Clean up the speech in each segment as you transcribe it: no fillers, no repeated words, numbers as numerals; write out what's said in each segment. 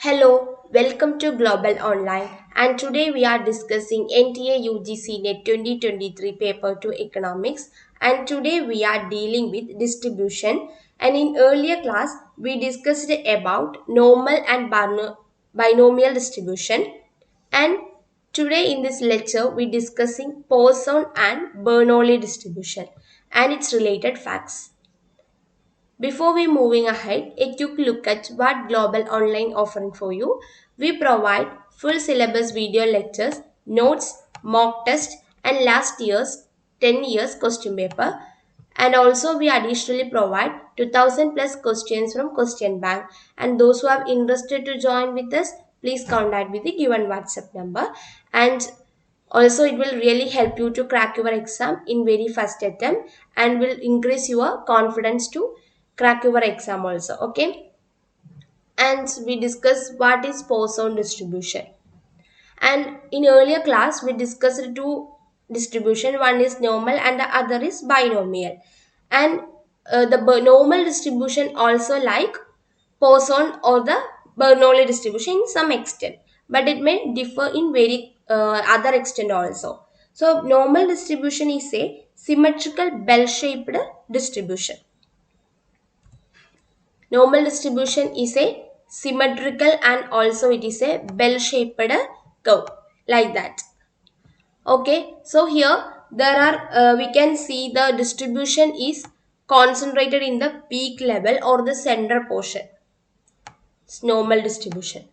Hello, welcome to Global Online, and today we are discussing NTA UGC NET 2023 Paper 2 Economics, and today we are dealing with distribution. And in earlier class we discussed about normal and binomial distribution, and today in this lecture we discussing Poisson and Bernoulli distribution and its related facts. Before we moving ahead, a quick look at what Global Online offering for you. We provide full syllabus video lectures, notes, mock test and last year's 10 years question paper. And also we additionally provide 2000 plus questions from question bank. And those who are interested to join with us, please contact with the given WhatsApp number. And also it will really help you to crack your exam in very first attempt and will increase your confidence to crack your exam also. Okay, and we discuss what is Poisson distribution. And in earlier class we discussed two distribution, one is normal and the other is binomial. And the normal distribution also like Poisson or the Bernoulli distribution in some extent, but it may differ in very other extent also. So normal distribution is a symmetrical bell-shaped distribution. Normal distribution is a symmetrical and also it is a bell-shaped curve like that. Okay, so here there are we can see the distribution is concentrated in the peak level or the center portion. It's normal distribution.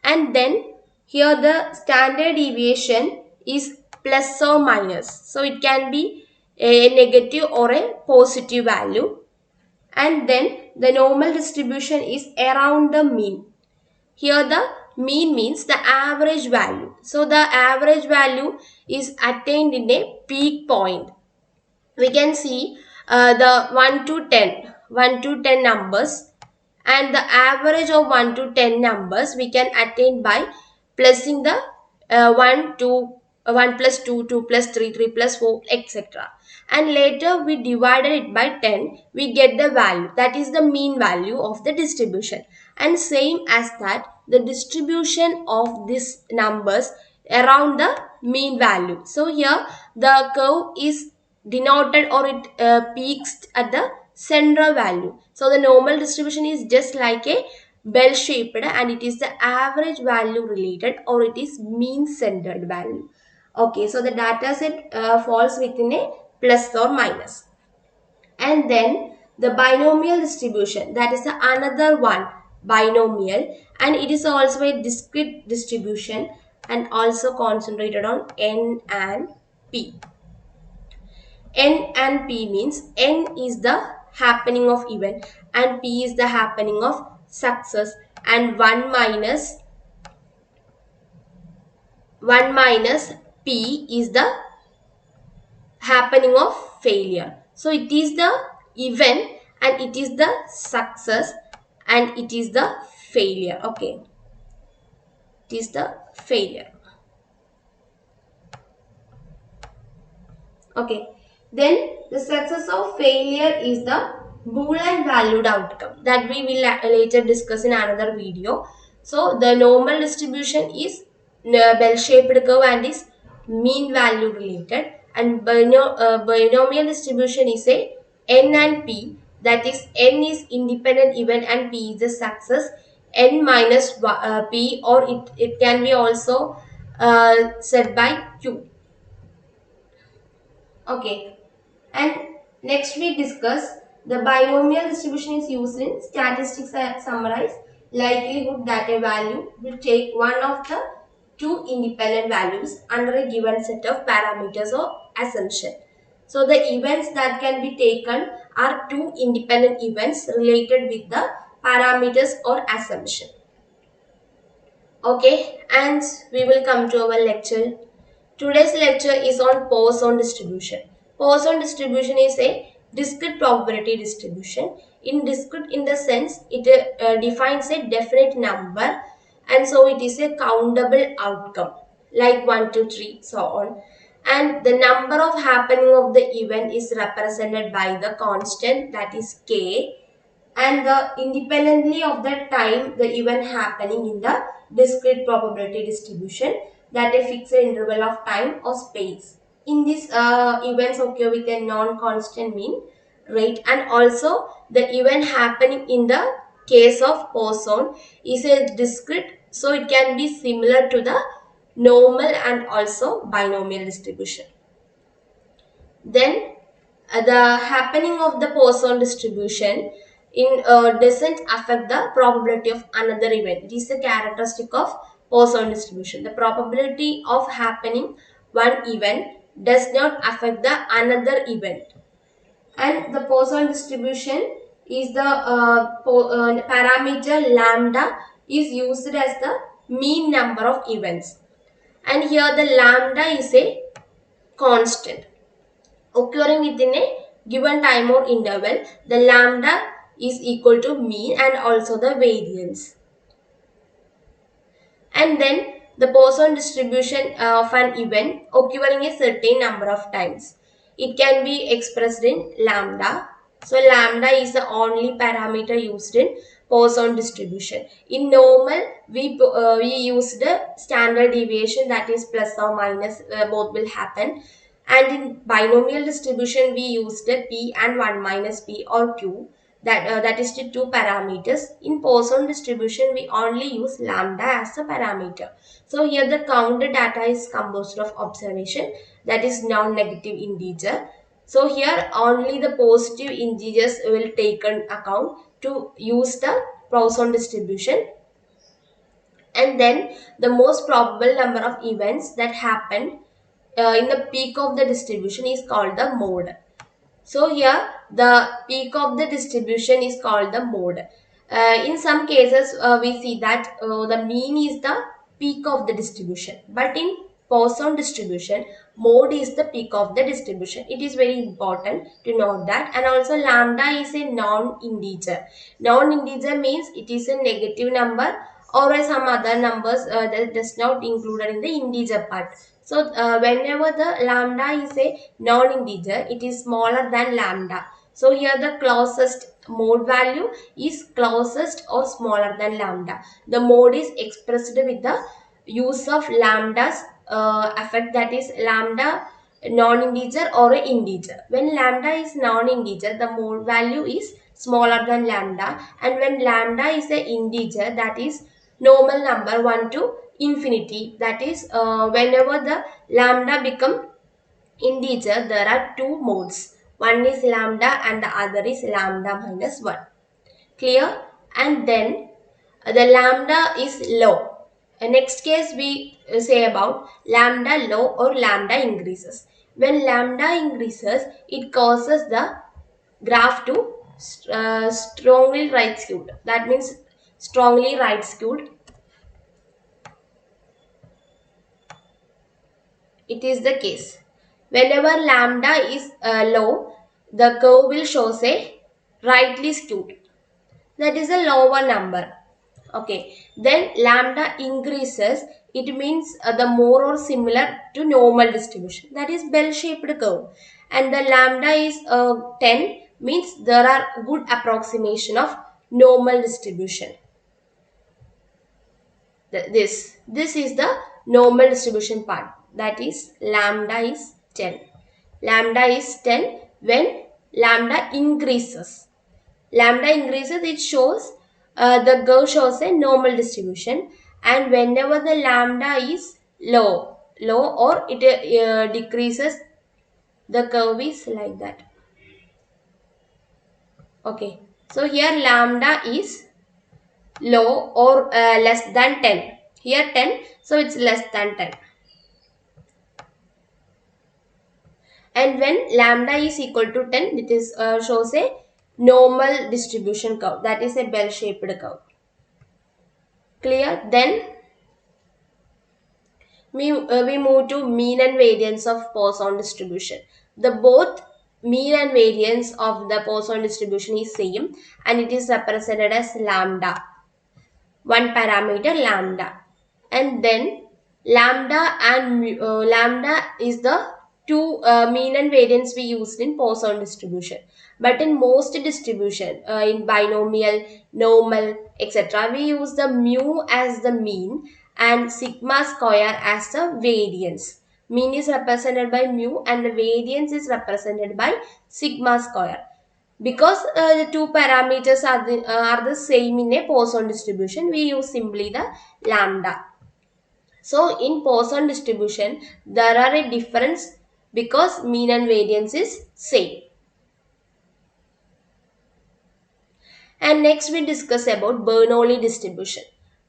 And then here the standard deviation is plus or minus. So it can be a negative or a positive value. And then the normal distribution is around the mean. Here the mean means the average value. So the average value is attained in a peak point. We can see the 1 to 10 numbers, and the average of 1 to 10 numbers we can attain by plussing the 1 plus 2, 2 plus 3, 3 plus 4, etc. And later we divided it by 10, we get the value, that is the mean value of the distribution. And same as that, the distribution of these numbers around the mean value. So here the curve is denoted or it peaks at the central value. So the normal distribution is just like a bell shaped and it is the average value related or it is mean centered value. Okay, so the data set falls within a plus or minus. And then the binomial distribution, that is the another one, binomial, and it is also a discrete distribution and also concentrated on N and P. N and P means N is the happening of event and P is the happening of success, and 1 minus P is the happening of failure. So it is the event and it is the success and it is the failure. Okay, it is the failure. Okay, then the success of failure is the Boolean valued outcome that we will later discuss in another video. So the normal distribution is bell shaped curve and is mean value related, and binomial distribution is a N and P, that is N is independent event and P is the success. N minus P, or it can be also set by Q. Okay, and next we discuss the binomial distribution is used in statistics that summarize likelihood that a value will take one of the two independent values under a given set of parameters or assumption. So the events that can be taken are two independent events related with the parameters or assumption. Okay, and we will come to our lecture. Today's lecture is on Poisson distribution. Poisson distribution is a discrete probability distribution. In discrete in the sense it defines a definite number, and so it is a countable outcome like 1, 2, 3 so on. And the number of happening of the event is represented by the constant, that is K, and the independently of the time the event happening in the discrete probability distribution, that a fixed interval of time or space. In this events occur with a non-constant mean rate, and also the event happening in the case of Poisson is a discrete, so it can be similar to the normal and also binomial distribution. Then the happening of the Poisson distribution doesn't affect the probability of another event. It is a characteristic of Poisson distribution. The probability of happening one event does not affect the another event. And the Poisson distribution is the parameter lambda is used as the mean number of events. And here the lambda is a constant occurring within a given time or interval. The lambda is equal to mean and also the variance. And then the Poisson distribution of an event occurring a certain number of times. It can be expressed in lambda. So lambda is the only parameter used in Poisson distribution. In normal, we use the standard deviation, that is plus or minus, both will happen. And in binomial distribution, we use the p and 1 minus p or q. That is the two parameters. In Poisson distribution, we only use lambda as a parameter. So here the counted data is composed of observation, that is non-negative integer. So here only the positive integers will take an account to use the Poisson distribution. And then the most probable number of events that happen in the peak of the distribution is called the mode. So here the peak of the distribution is called the mode. In some cases we see that the mean is the peak of the distribution, but in Poisson distribution, mode is the peak of the distribution. It is very important to note that. And also lambda is a non-integer. Non-integer means it is a negative number or some other numbers that does not included in the integer part. So whenever the lambda is a non-integer, it is smaller than lambda. So here the closest mode value is closest or smaller than lambda. The mode is expressed with the use of lambda's effect, that is lambda non-integer or a integer. When lambda is non-integer, the mode value is smaller than lambda, and when lambda is a integer, that is normal number 1 to infinity, that is whenever the lambda become integer, there are two modes. One is lambda and the other is lambda minus 1. Clear? And then the lambda is low. Next case we say about lambda low or lambda increases. When lambda increases, it causes the graph to strongly right skewed. That means strongly right skewed. It is the case. Whenever lambda is low, the curve will show a rightly skewed. That is a lower number. Okay. Then lambda increases. It means the more or similar to normal distribution. That is bell-shaped curve. And the lambda is 10 means there are good approximation of normal distribution. This is the normal distribution part, that is lambda is 10. Lambda is 10 when lambda increases. Lambda increases, it shows the curve shows a normal distribution, and whenever the lambda is low or it decreases, the curve is like that. Okay, so here lambda is low or less than 10. Here 10, so it's less than 10. And when lambda is equal to 10, it is shows a normal distribution curve, that is a bell-shaped curve. Clear? Then we move to mean and variance of Poisson distribution. The both mean and variance of the Poisson distribution is same, and it is represented as lambda. One parameter lambda, and then lambda is the two mean and variance we used in Poisson distribution. But in most distribution, in binomial, normal, etc., we use the mu as the mean and sigma square as the variance. Mean is represented by mu and the variance is represented by sigma square. Because the two parameters are the same in a Poisson distribution, we use simply the lambda. So in Poisson distribution, there are a difference because mean and variance is same. And next we discuss about Bernoulli distribution.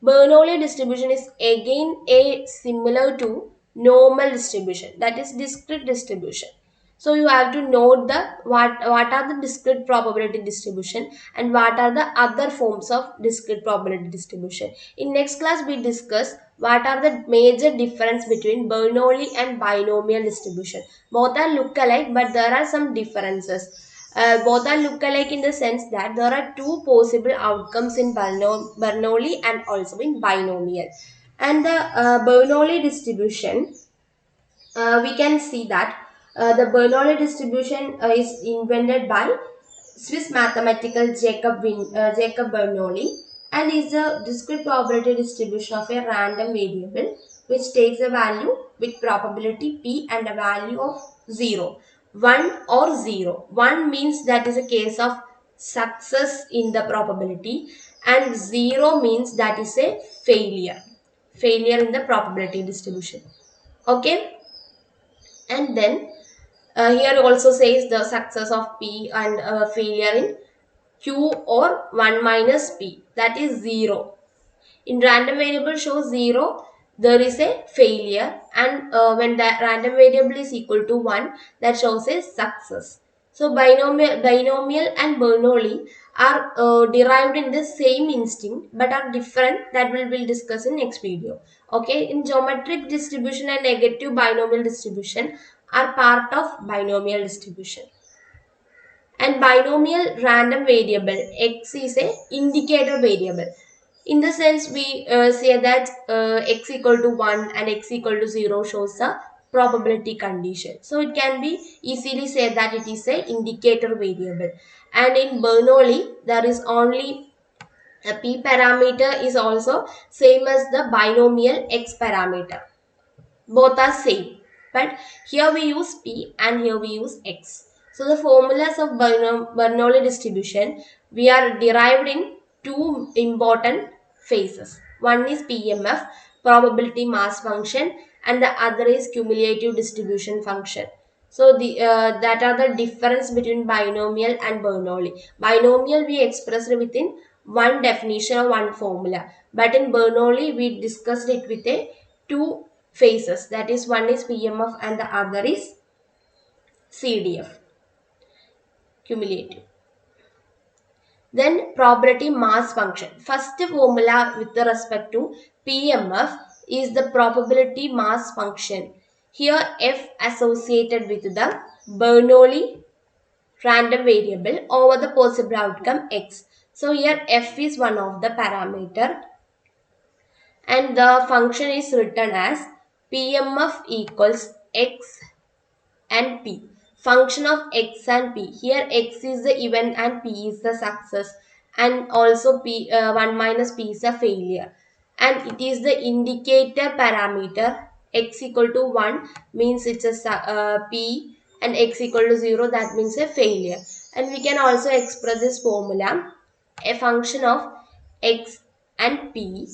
Bernoulli distribution is again a similar to normal distribution, that is discrete distribution. So you have to note the what are the discrete probability distribution and what are the other forms of discrete probability distribution. In next class we discuss what are the major difference between Bernoulli and binomial distribution. Both are look alike but there are some differences. Both are look alike in the sense that there are two possible outcomes in Bernoulli and also in binomial. And the Bernoulli distribution, we can see that the Bernoulli distribution is invented by Swiss mathematical Jacob Bernoulli and is a discrete probability distribution of a random variable which takes a value with probability p and a value of 0, 1 or 0. 1 means that is a case of success in the probability and 0 means that is a failure in the probability distribution. Okay. And then here also says the success of P and failure in Q or 1 minus P, that is 0. In random variable shows 0, there is a failure, and when the random variable is equal to 1, that shows a success. So binomial and Bernoulli are derived in the same instinct but are different, that we will discuss in next video. Okay, in geometric distribution and negative binomial distribution are part of binomial distribution. And binomial random variable x is a indicator variable. In the sense we say that x equal to 1 and x equal to 0 shows a probability condition. So it can be easily said that it is a indicator variable. And in Bernoulli there is only a p parameter is also same as the binomial x parameter. Both are same, but here we use p and here we use x. So the formulas of Bernoulli distribution we are derived in two important phases. One is PMF, probability mass function, and the other is cumulative distribution function. So the that are the difference between binomial and Bernoulli. Binomial we expressed within one definition or one formula, but in Bernoulli we discussed it with a two phases, that is one is PMF and the other is CDF, cumulative. Then probability mass function. First formula with respect to PMF is the probability mass function. Here F associated with the Bernoulli random variable over the possible outcome x. So here F is one of the parameter and the function is written as PMF equals x and p. Function of x and p. Here x is the event and p is the success, and also p 1 minus p is a failure. And it is the indicator parameter. X equal to 1 means it's a p, and x equal to 0 that means a failure. And we can also express this formula, a function of x and p.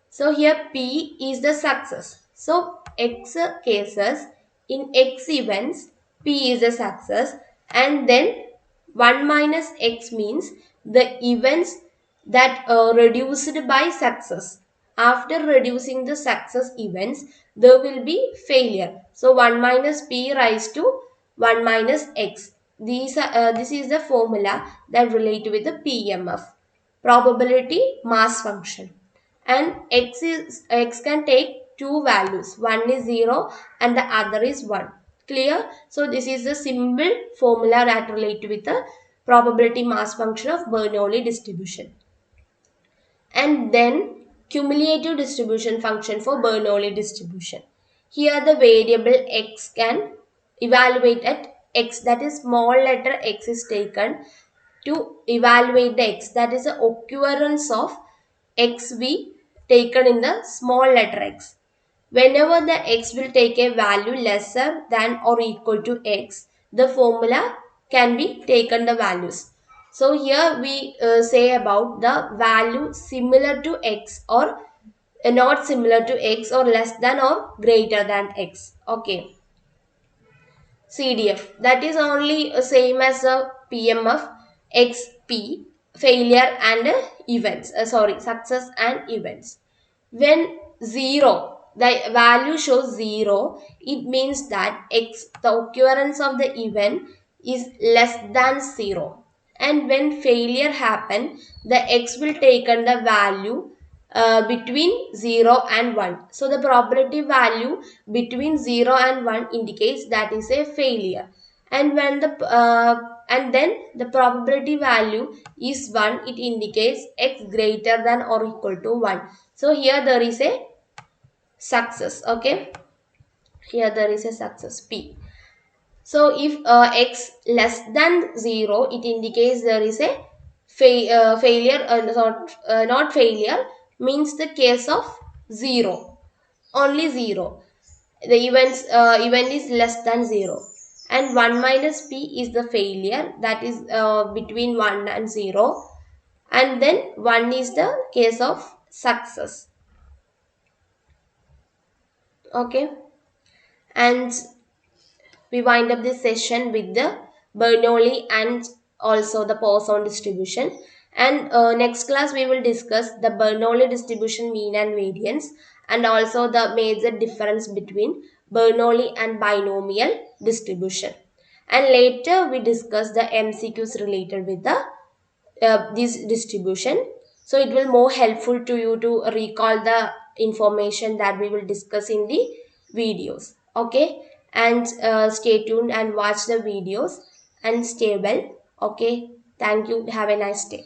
So here p is the success. So x cases, in x events p is a success, and then 1 minus x means the events that reduced by success. After reducing the success events, there will be failure. So 1 minus p rise to 1 minus x. This is the formula that relate with the PMF, probability mass function. And x can take two values, one is 0 and the other is 1. Clear? So this is the simple formula that relate with the probability mass function of Bernoulli distribution. And then cumulative distribution function for Bernoulli distribution. Here the variable x can evaluate at x, that is small letter x is taken to evaluate the x, that is the occurrence of x we taken in the small letter x. Whenever the x will take a value lesser than or equal to x, the formula can be taken the values. So here we say about the value similar to x or not similar to x or less than or greater than x. Okay. CDF, that is only same as a PMF, XP, failure and events, success and events. When 0, the value shows 0, it means that X, the occurrence of the event is less than 0. And when failure happen, the X will take on the value between 0 and 1. So the probability value between 0 and 1 indicates that is a failure. And when the and then the probability value is 1, it indicates x greater than or equal to 1. So here there is a success. Okay, here there is a success P. So if x less than 0, it indicates there is a failure, not failure, means the case of 0, only 0. The event is less than 0. And 1 minus p is the failure, that is between 1 and 0. And then 1 is the case of success. Okay. And we wind up this session with the Bernoulli and also the Poisson distribution. And next class we will discuss the Bernoulli distribution mean and variance, and also the major difference between Bernoulli and binomial distribution. And later we discuss the MCQs related with the this distribution. So it will more helpful to you to recall the information that we will discuss in the videos. Okay, and stay tuned and watch the videos and stay well. Okay, thank you, have a nice day.